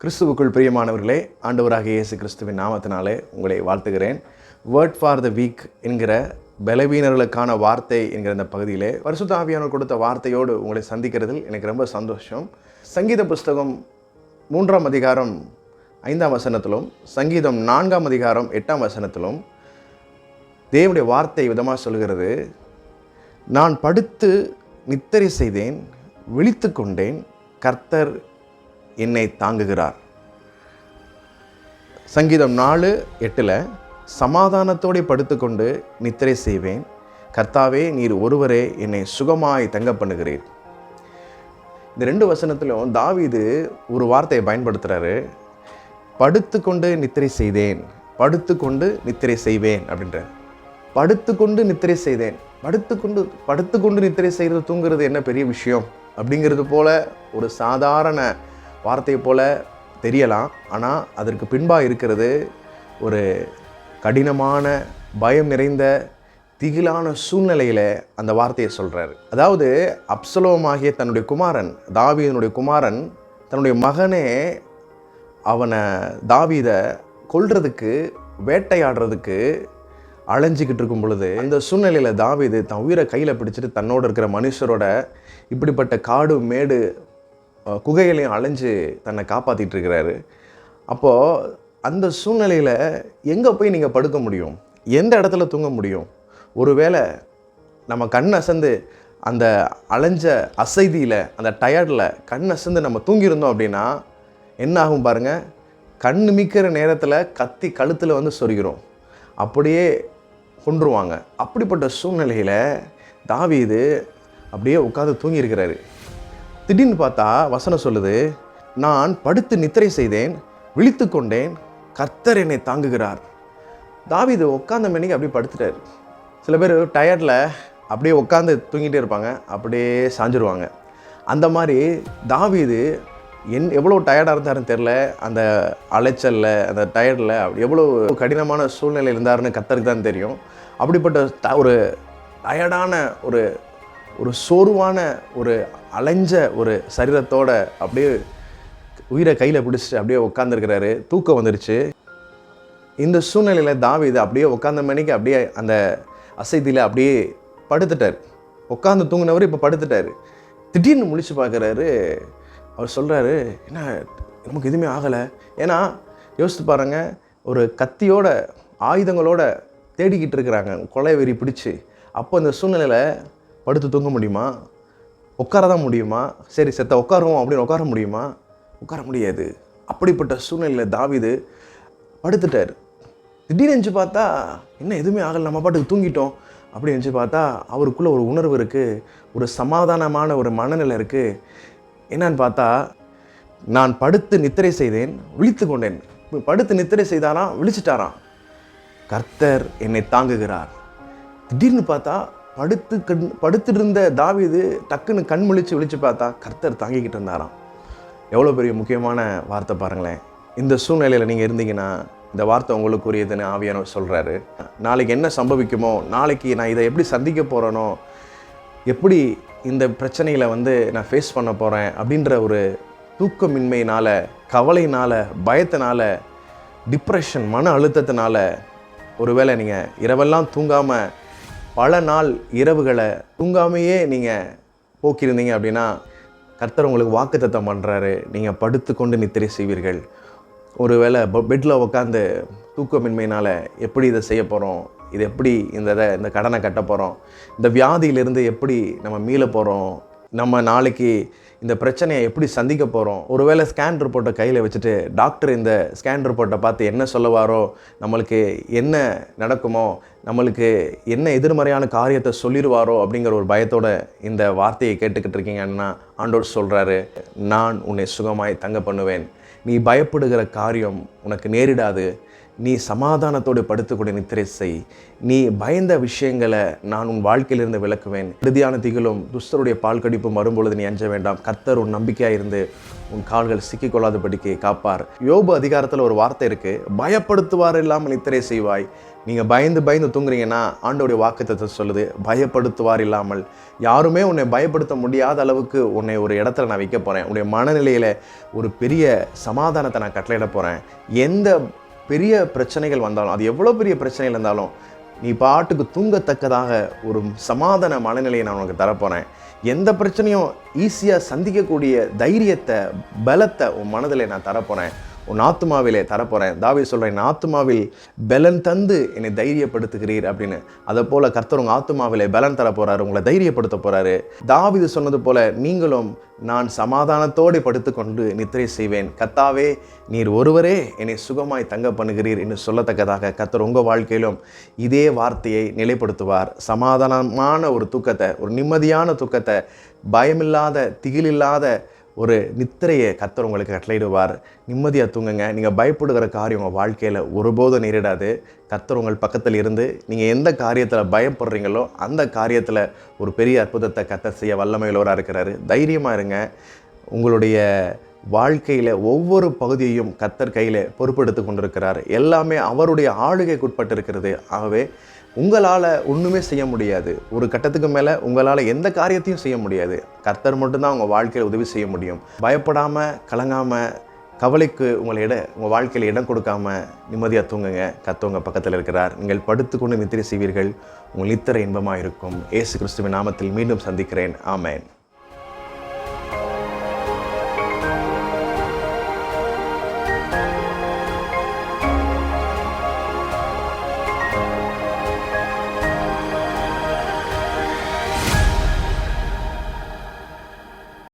கிறிஸ்துவுக்குள் பிரியமானவர்களே, ஆண்டவராகிய இயேசு கிறிஸ்துவின் நாமத்தினாலே உங்களை வாழ்த்துகிறேன். வேர்ட் ஃபார் த வீக் என்கிற பலவீனர்களுக்கான வார்த்தை என்கிற இந்த பகுதியிலே பரிசுத்த ஆவியானவர் கொடுத்த வார்த்தையோடு உங்களை சந்திக்கிறதில் எனக்கு ரொம்ப சந்தோஷம். சங்கீத புஸ்தகம் 3ஆம் அதிகாரம் 5ஆம் வசனத்திலும் சங்கீதம் 4ஆம் அதிகாரம் 8ஆம் வசனத்திலும் தேவனுடைய வார்த்தை விதமாக சொல்கிறது, நான் படுத்து நித்திரை செய்தேன், விழித்து கொண்டேன், கர்த்தர் என்னை தாங்குகிறார். சங்கீதம் 4:8 சமாதானத்தோடு படுத்துக்கொண்டு நித்திரை செய்வேன், கர்த்தாவே நீர் ஒருவரே என்னை சுகமாய் தங்க பண்ணுகிறீர். இந்த 2 வசனத்திலும் தாவீது ஒரு வார்த்தையை பயன்படுத்துகிறாரு. படுத்துக்கொண்டு நித்திரை செய்தேன், படுத்துக்கொண்டு நித்திரை செய்வேன் அப்படின்ற. படுத்துக்கொண்டு நித்திரை செய்தேன், படுத்துக்கொண்டு நித்திரை செய்கிறது, தூங்குறது என்ன பெரிய விஷயம் அப்படிங்கிறது போல ஒரு சாதாரண வார்த்தை போல தெரியலாம். ஆனால் அதற்கு பின்பாக இருக்கிறது ஒரு கடினமான, பயம் நிறைந்த, திகிலான சூழ்நிலையில் அந்த வார்த்தையை சொல்கிறாரு. அதாவது அப்சலோமாகிய தன்னுடைய குமாரன், தாவீதனுடைய குமாரன், தன்னுடைய மகனே அவனை தாவீதை கொல்றதுக்கு, வேட்டையாடுறதுக்கு அலைஞ்சிக்கிட்டு இருக்கும் பொழுது, இந்த சூழ்நிலையில் தாவீது தன் உயிரை கையில் பிடிச்சிட்டு தன்னோடு இருக்கிற மனுஷரோட இப்படிப்பட்ட காடு மேடு குகைகளையும் அலைஞ்சு தன்னை காப்பாற்றிட்டு இருக்கிறாரு. அப்போது அந்த சூழ்நிலையில் எங்கே போய் நீங்கள் படுக்க முடியும், எந்த இடத்துல தூங்க முடியும்? ஒருவேளை நம்ம கண் அசந்து அந்த அலைஞ்ச அசைதியில், அந்த டயர்டில் கண் அசந்து நம்ம தூங்கியிருந்தோம் அப்படின்னா என்ன ஆகும் பாருங்கள். கண் மிக்கிற நேரத்தில் கத்தி கழுத்தில் வந்து சொருகிறோம், அப்படியே கொன்றுவாங்க. அப்படிப்பட்ட சூழ்நிலையில் தாவீது அப்படியே உட்காந்து தூங்கியிருக்கிறாரு. திடீர்னு பார்த்தா வசனம் சொல்லுது, நான் படுத்து நித்திரை செய்தேன், விழித்து கொண்டேன், கர்த்தர் என்னை தாங்குகிறார். தாவீது உட்காந்த மணிக்கு அப்படியே படுத்துட்டார். சில பேர் டயர்டில் அப்படியே உட்காந்து தூங்கிட்டே இருப்பாங்க, அப்படியே சாஞ்சிருவாங்க. அந்த மாதிரி தாவீது எவ்வளோ டயர்டாக இருந்தாருன்னு தெரில. அந்த அலைச்சலில், அந்த டயர்டில் எவ்வளோ கடினமான சூழ்நிலை இருந்தாருன்னு கர்த்தருக்கு தான் தெரியும். அப்படிப்பட்ட ஒரு டயர்டான, ஒரு சோர்வான, ஒரு அலைஞ்ச ஒரு சரீரத்தோடு அப்படியே உயிரை கையில் பிடிச்சிட்டு அப்படியே உட்காந்துருக்கிறாரு. தூக்கம் வந்துருச்சு. இந்த சூழ்நிலையில் தாவீது அப்படியே உட்காந்த மணிக்கு அப்படியே அந்த அசைதியில் அப்படியே படுத்துட்டார். உட்காந்து தூங்கினவர் இப்போ படுத்துட்டார். திடீர்னு முழிச்சு பார்க்குறாரு. அவர் சொல்கிறாரு, என்ன நமக்கு எதுவுமே ஆகலை. ஏன்னா யோசித்து பாருங்கள், ஒரு கத்தியோட, ஆயுதங்களோட தேடிக்கிட்டு இருக்கிறாங்க, கொலை வெறி பிடிச்சி. அப்போ இந்த சூழ்நிலையில் படுத்து தூங்க முடியுமா? உட்கார தான் முடியுமா? சரி செத்த உட்காருவோம் அப்படின்னு உட்கார முடியுமா? உட்கார முடியாது. அப்படிப்பட்ட சூழ்நிலையில் தாவீது படுத்துட்டார். திடீர்னு நினச்சி பார்த்தா என்ன எதுவுமே ஆகலை, நம்ம பாட்டுக்கு தூங்கிட்டோம் அப்படின்னு நினச்சி பார்த்தா அவருக்குள்ளே ஒரு உணர்வு இருக்குது, ஒரு சமாதானமான ஒரு மனநிலை இருக்குது. என்னன்னு பார்த்தா, நான் படுத்து நித்திரை செய்தேன், விழித்து கொண்டேன். படுத்து நித்திரை செய்தாராம், விழிச்சிட்டாராம். கர்த்தர் என்னை தாங்குகிறார். திடீர்னு பார்த்தா படுத்துட்டு இருந்த தாவீது டக்குன்னு கண் முழிச்சு விழிச்சு பார்த்தா கர்த்தர் தாங்கிக்கிட்டு இருந்தாராம். எவ்வளோ பெரிய முக்கியமான வார்த்தை பாருங்களேன். இந்த சூழ்நிலையில் நீங்கள் இருந்தீங்கன்னா இந்த வார்த்தை உங்களுக்குரியதுன்னு ஆவியானவர் சொல்கிறாரு. நாளைக்கு என்ன சம்பவிக்குமோ, நாளைக்கு நான் இதை எப்படி சந்திக்க போகிறேனோ, எப்படி இந்த பிரச்சனைகளை நான் ஃபேஸ் பண்ண போகிறேன் அப்படின்ற ஒரு தூக்கமின்மையினால், கவலையினால், பயத்தினால, டிப்ரெஷன், மன அழுத்தத்தினால ஒருவேளை நீங்கள் இரவெல்லாம் தூங்காமல், பல நாள் இரவுகளை தூங்காமையே நீங்கள் போக்கியிருந்தீங்க அப்படின்னா கர்த்தர் உங்களுக்கு வாக்குத்தத்தம் பண்ணுறாரு, நீங்கள் படுத்து கொண்டு நித்திரை செய்வீர்கள். ஒருவேளை பெட்டில் உட்காந்து தூக்கமின்மையினால் எப்படி இதை செய்ய போகிறோம், இது எப்படி இந்த கடனை கட்ட போகிறோம், இந்த வியாதியிலிருந்து எப்படி நம்ம மீள போகிறோம், நம்ம நாளைக்கு இந்த பிரச்சனையை எப்படி சந்திக்க போகிறோம். ஒருவேளை ஸ்கேன் ரிப்போர்ட்டை கையில் வச்சுட்டு டாக்டர் இந்த ஸ்கேன் ரிப்போர்ட்டை பார்த்து என்ன சொல்லுவாரோ, நம்மளுக்கு என்ன நடக்குமோ, நம்மளுக்கு என்ன எதிர்மறையான காரியத்தை சொல்லிடுவாரோ அப்படிங்கிற ஒரு பயத்தோடு இந்த வார்த்தையை கேட்டுக்கிட்டு இருக்கீங்கன்னா ஆண்டவர் சொல்கிறாரு, நான் உன்னை சுகமாய் தங்க பண்ணுவேன். நீ பயப்படுகிற காரியம் உனக்கு நேரிடாது. நீ சமாதானத்தோடு படுத்துக்கூடிய நித்திரை செய். நீ பயந்த விஷயங்களை நான் உன் வாழ்க்கையிலிருந்து விளக்குவேன். இறுதியான திகிலும் துஷ்டருடைய பால் கடிப்பும் வரும்பொழுது நீ அஞ்ச வேண்டாம். கர்த்தர் உன் நம்பிக்கையாக இருந்து உன் கால்கள் சிக்கிக்கொள்ளாதபடிக்கு காப்பார். யோபு அதிகாரத்தில் ஒரு வார்த்தை இருக்குது, பயப்படுத்துவார் இல்லாமல் நித்திரை செய்வாய், நீங்கள் பயந்து பயந்து தூங்குறீங்கன்னா ஆண்டவருடைய வாக்குத்தத்தத்தை சொல்லுது, பயப்படுத்துவார் இல்லாமல். யாருமே உன்னை பயப்படுத்த முடியாத அளவுக்கு உன்னை ஒரு இடத்துல நான் வைக்க போகிறேன். உன்னுடைய மனநிலையில் ஒரு பெரிய சமாதானத்தை நான் கட்டளையிட போகிறேன். எந்த பெரிய பிரச்சனைகள் வந்தாலும், அது எவ்வளோ பெரிய பிரச்சனைகள் இருந்தாலும், நீ பாட்டுக்கு தூங்கத்தக்கதாக ஒரு சமாதான மனநிலையை நான் உனக்கு தரப்போகிறேன். எந்த பிரச்சனையும் ஈஸியாக சந்திக்கக்கூடிய தைரியத்தை, பலத்தை உன் மனதில் நான் தரப்போகிறேன், உன் ஆத்துமாவிலே தரப்போகிறேன். தாவீது சொல்கிறேன், என் ஆத்துமாவில் பலன் தந்து என்னை தைரியப்படுத்துகிறீர் அப்படின்னு. அதை போல் கர்த்தர் உங்கள் ஆத்துமாவிலே பலன் தர போகிறாரு, உங்களை தைரியப்படுத்த போகிறாரு. தாவீது சொன்னது போல் நீங்களும், நான் சமாதானத்தோடு படுத்துக்கொண்டு நித்திரை செய்வேன், கர்த்தாவே நீர் ஒருவரே என்னை சுகமாய் தங்க பண்ணுகிறீர் என்று சொல்லத்தக்கதாக கர்த்தர் உங்கள் வாழ்க்கையிலும் இதே வார்த்தையை நிலைப்படுத்துவார். சமாதானமான ஒரு தூக்கத்தை, ஒரு நிம்மதியான தூக்கத்தை, பயமில்லாத திகிலில்லாத ஒரு நித்திரையை கர்த்தர் உங்களுக்கு கட்டளையிடுவார். நிம்மதியாக தூங்குங்க. நீங்கள் பயப்படுகிற காரியம் உங்கள் வாழ்க்கையில் ஒருபோதும் நேரிடாது. கர்த்தர் உங்கள் பக்கத்தில் இருந்து நீங்கள் எந்த காரியத்தில் பயப்படுறீங்களோ அந்த காரியத்தில் ஒரு பெரிய அற்புதத்தை கர்த்தர் செய்ய வல்லமையுள்ளவராக இருக்கிறாரு. தைரியமாக இருங்க. உங்களுடைய வாழ்க்கையில் ஒவ்வொரு பகுதியையும் கர்த்தர் கையில் பொறுப்பெடுத்து கொண்டிருக்கிறார். எல்லாமே அவருடைய ஆளுகைக்குட்பட்டு இருக்கிறது. ஆகவே உங்களால் ஒன்றுமே செய்ய முடியாது. ஒரு கட்டத்துக்கு மேலே உங்களால் எந்த காரியத்தையும் செய்ய முடியாது. கர்த்தர் மட்டும்தான் உங்கள் வாழ்க்கையில் உதவி செய்ய முடியும். பயப்படாமல், கலங்காமல், கவலைக்கு உங்கள் வாழ்க்கையில் இடம் கொடுக்காமல் நிம்மதியாக தூங்குங்க. கர்த்தர் உங்கள் பக்கத்தில் இருக்கிறார். நீங்கள் படுத்துக்கொண்டு நித்திரை செய்வீர்கள். உங்கள் நித்திரை இன்பமாக இருக்கும். இயேசு கிறிஸ்துவின் நாமத்தில் மீண்டும் சந்திக்கிறேன். ஆமென்.